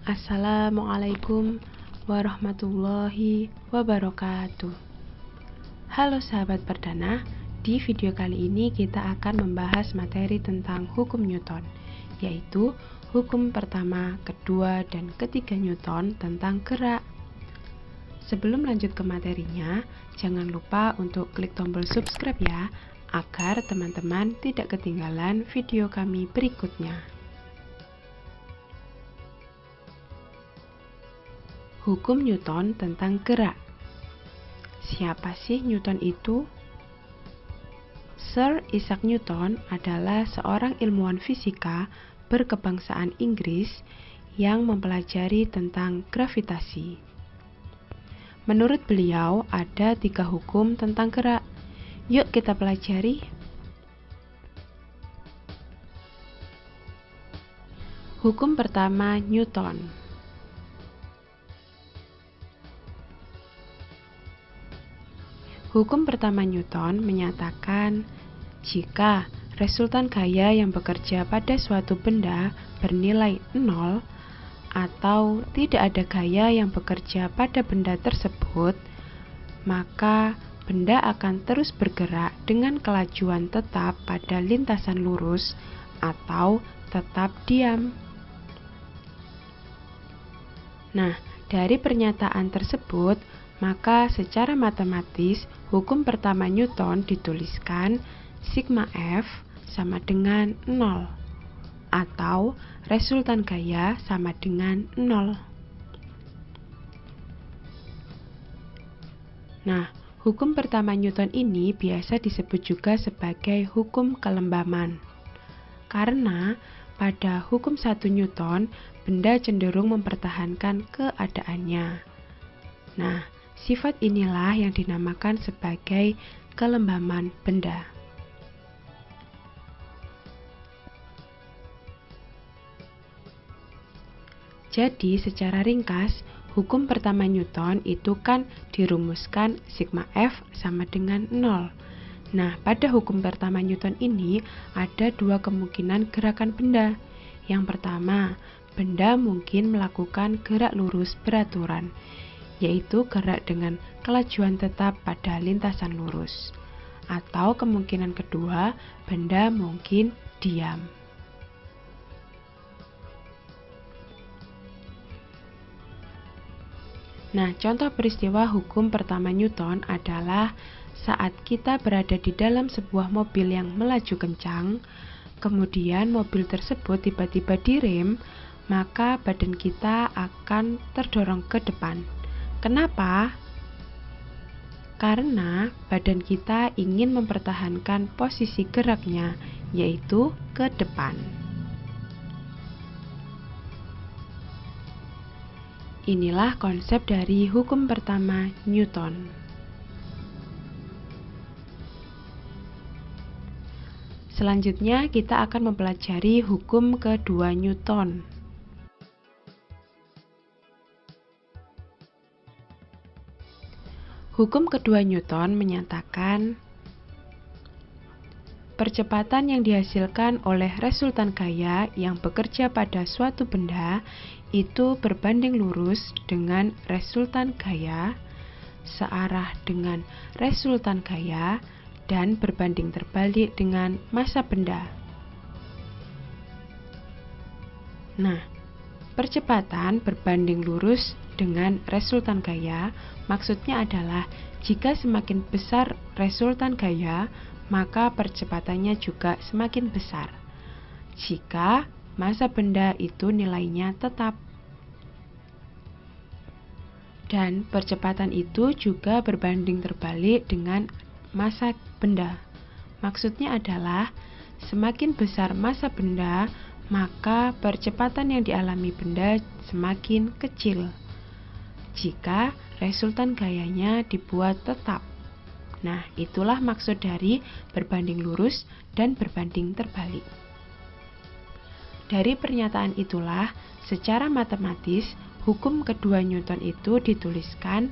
Assalamualaikum warahmatullahi wabarakatuh. Halo sahabat perdana, di video kali ini kita akan membahas materi tentang hukum Newton, yaitu hukum pertama, kedua, dan ketiga Newton tentang gerak. Sebelum lanjut ke materinya, jangan lupa untuk klik tombol subscribe ya, agar teman-teman tidak ketinggalan video kami berikutnya. Hukum Newton tentang gerak. Siapa sih Newton itu? Sir Isaac Newton adalah seorang ilmuwan fisika berkebangsaan Inggris yang mempelajari tentang gravitasi. Menurut beliau, ada 3 hukum tentang gerak. Yuk kita pelajari. Hukum pertama Newton. Hukum pertama Newton menyatakan jika resultan gaya yang bekerja pada suatu benda bernilai 0 atau tidak ada gaya yang bekerja pada benda tersebut, maka benda akan terus bergerak dengan kelajuan tetap pada lintasan lurus atau tetap diam. Nah, dari pernyataan tersebut, maka secara matematis hukum pertama Newton dituliskan sigma F sama dengan 0 atau resultan gaya sama dengan 0. Nah, hukum pertama Newton ini biasa disebut juga sebagai hukum kelembaman. Karena pada hukum 1 Newton, benda cenderung mempertahankan keadaannya. Nah, sifat inilah yang dinamakan sebagai kelembaman benda. Jadi, secara ringkas, hukum pertama Newton itu kan dirumuskan sigma F sama dengan 0. Nah, pada hukum pertama Newton ini ada 2 kemungkinan gerakan benda. Yang pertama, benda mungkin melakukan gerak lurus beraturan, yaitu gerak dengan kelajuan tetap pada lintasan lurus. Atau kemungkinan kedua, benda mungkin diam. Nah, contoh peristiwa hukum pertama Newton adalah saat kita berada di dalam sebuah mobil yang melaju kencang, kemudian mobil tersebut tiba-tiba direm, maka badan kita akan terdorong ke depan. Kenapa? Karena badan kita ingin mempertahankan posisi geraknya, yaitu ke depan. Inilah konsep dari hukum pertama Newton. Selanjutnya kita akan mempelajari hukum kedua Newton. Hukum kedua Newton menyatakan percepatan yang dihasilkan oleh resultan gaya yang bekerja pada suatu benda itu berbanding lurus dengan resultan gaya, searah dengan resultan gaya, dan berbanding terbalik dengan massa benda. Nah, percepatan berbanding lurus dengan resultan gaya maksudnya adalah jika semakin besar resultan gaya, maka percepatannya juga semakin besar. Jika massa benda itu nilainya tetap. Dan percepatan itu juga berbanding terbalik dengan massa benda. Maksudnya adalah semakin besar massa benda, maka percepatan yang dialami benda semakin kecil jika resultan gayanya dibuat tetap. Nah, itulah maksud dari berbanding lurus dan berbanding terbalik. Dari pernyataan itulah, secara matematis, hukum kedua Newton itu dituliskan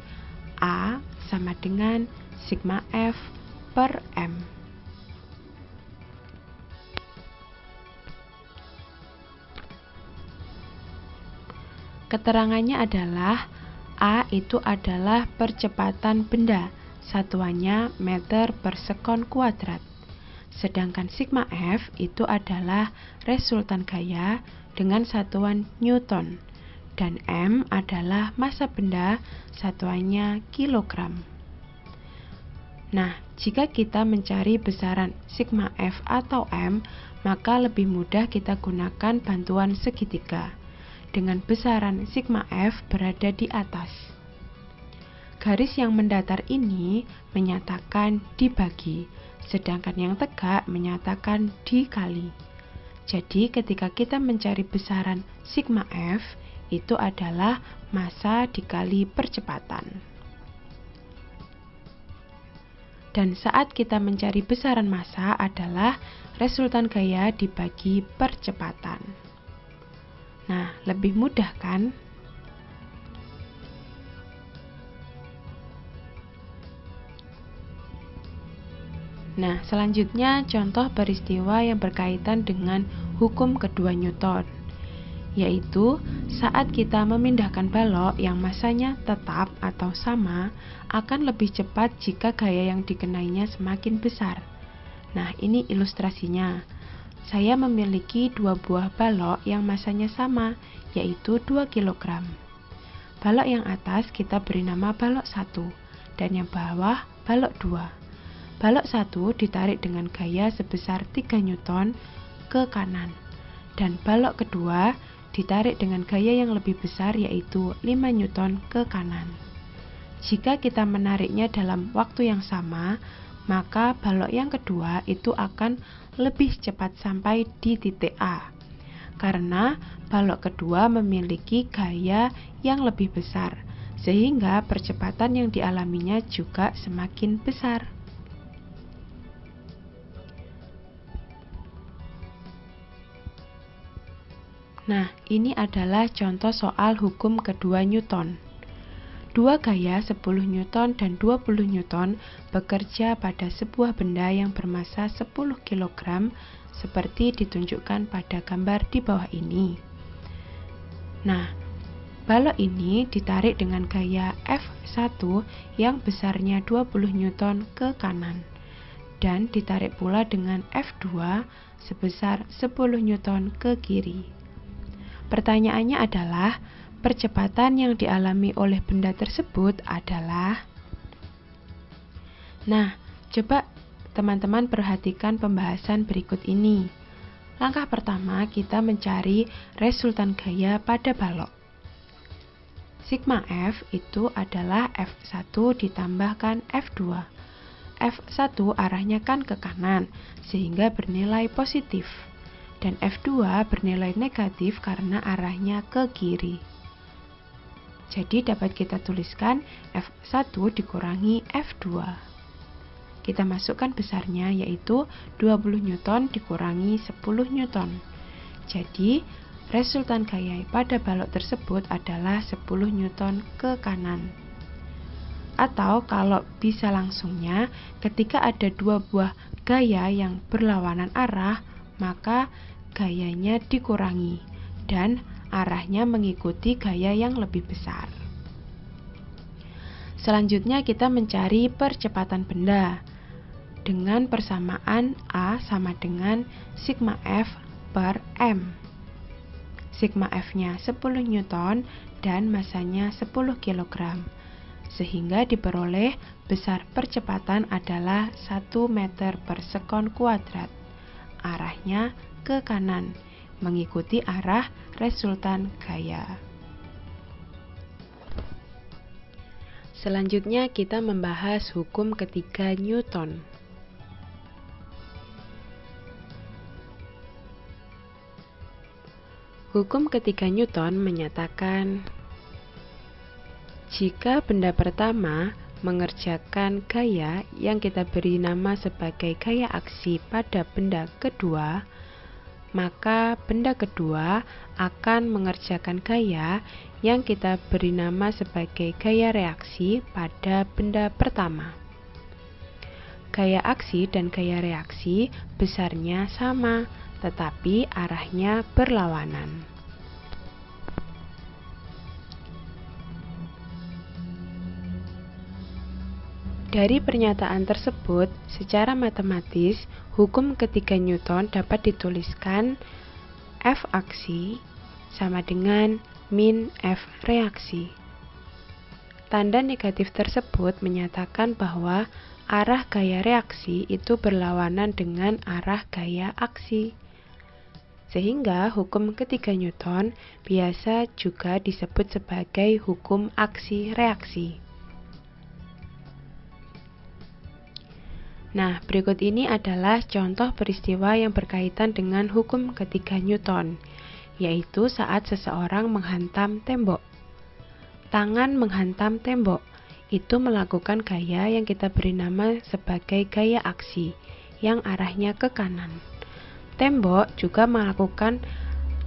A sama dengan sigma F per M. Keterangannya adalah A itu adalah percepatan benda, satuannya meter per sekon kuadrat. Sedangkan sigma F itu adalah resultan gaya dengan satuan Newton. Dan M adalah massa benda, satuannya kilogram. Nah, jika kita mencari besaran sigma F atau M, maka lebih mudah kita gunakan bantuan segitiga, dengan besaran sigma F berada di atas. Garis yang mendatar ini menyatakan dibagi, sedangkan yang tegak menyatakan dikali. Jadi ketika kita mencari besaran sigma F, itu adalah massa dikali percepatan. Dan saat kita mencari besaran massa adalah resultan gaya dibagi percepatan. Nah, lebih mudah kan? Nah, selanjutnya contoh peristiwa yang berkaitan dengan hukum kedua Newton, yaitu saat kita memindahkan balok yang massanya tetap atau sama akan lebih cepat jika gaya yang dikenainya semakin besar. Nah, ini ilustrasinya. Saya memiliki dua buah balok yang massanya sama, yaitu 2 kg. Balok yang atas kita beri nama balok 1, dan yang bawah balok 2. Balok 1 ditarik dengan gaya sebesar 3 Newton ke kanan, dan balok kedua ditarik dengan gaya yang lebih besar yaitu 5 Newton ke kanan. Jika kita menariknya dalam waktu yang sama, maka balok yang kedua itu akan lebih cepat sampai di titik A, karena balok kedua memiliki gaya yang lebih besar, sehingga percepatan yang dialaminya juga semakin besar. Nah, ini adalah contoh soal hukum kedua Newton. Dua gaya 10 Newton dan 20 Newton bekerja pada sebuah benda yang bermassa 10 kg seperti ditunjukkan pada gambar di bawah ini. Nah, balok ini ditarik dengan gaya F1 yang besarnya 20 Newton ke kanan dan ditarik pula dengan F2 sebesar 10 Newton ke kiri. Pertanyaannya adalah, percepatan yang dialami oleh benda tersebut adalah... Nah, coba teman-teman perhatikan pembahasan berikut ini. Langkah pertama, kita mencari resultan gaya pada balok. Sigma F itu adalah F1 ditambahkan F2. F1 arahnya kan ke kanan, sehingga bernilai positif. Dan F2 bernilai negatif karena arahnya ke kiri. Jadi dapat kita tuliskan F1 dikurangi F2. Kita masukkan besarnya yaitu 20 Newton dikurangi 10 Newton. Jadi resultan gaya pada balok tersebut adalah 10 Newton ke kanan. Atau kalau bisa langsungnya, ketika ada dua buah gaya yang berlawanan arah, maka gayanya dikurangi dan arahnya mengikuti gaya yang lebih besar. Selanjutnya kita mencari percepatan benda dengan persamaan A sama dengan sigma F per M. Sigma F-nya 10 Newton dan massanya 10 kg, sehingga diperoleh besar percepatan adalah 1 meter per sekon kuadrat. Arahnya ke kanan, mengikuti arah resultan gaya. Selanjutnya kita membahas hukum ketiga Newton. Hukum ketiga Newton menyatakan jika benda pertama mengerjakan gaya yang kita beri nama sebagai gaya aksi pada benda kedua, maka benda kedua akan mengerjakan gaya yang kita beri nama sebagai gaya reaksi pada benda pertama. Gaya aksi dan gaya reaksi besarnya sama, tetapi arahnya berlawanan. Dari pernyataan tersebut, secara matematis, hukum ketiga Newton dapat dituliskan F aksi sama dengan min F reaksi. Tanda negatif tersebut menyatakan bahwa arah gaya reaksi itu berlawanan dengan arah gaya aksi. Sehingga hukum ketiga Newton biasa juga disebut sebagai hukum aksi-reaksi. Nah, berikut ini adalah contoh peristiwa yang berkaitan dengan hukum ketiga Newton, yaitu saat seseorang menghantam tembok. Tangan menghantam tembok, itu melakukan gaya yang kita beri nama sebagai gaya aksi, yang arahnya ke kanan. Tembok juga melakukan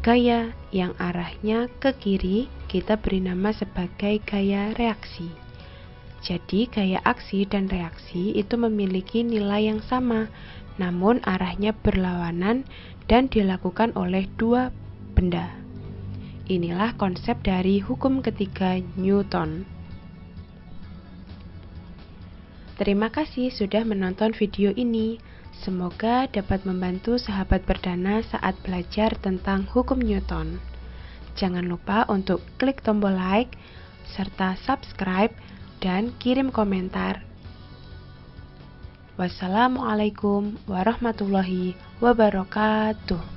gaya yang arahnya ke kiri, kita beri nama sebagai gaya reaksi. Jadi, gaya aksi dan reaksi itu memiliki nilai yang sama, namun arahnya berlawanan dan dilakukan oleh dua benda. Inilah konsep dari hukum ketiga Newton. Terima kasih sudah menonton video ini. Semoga dapat membantu sahabat perdana saat belajar tentang hukum Newton. Jangan lupa untuk klik tombol like serta subscribe dan kirim komentar. Wassalamualaikum warahmatullahi wabarakatuh.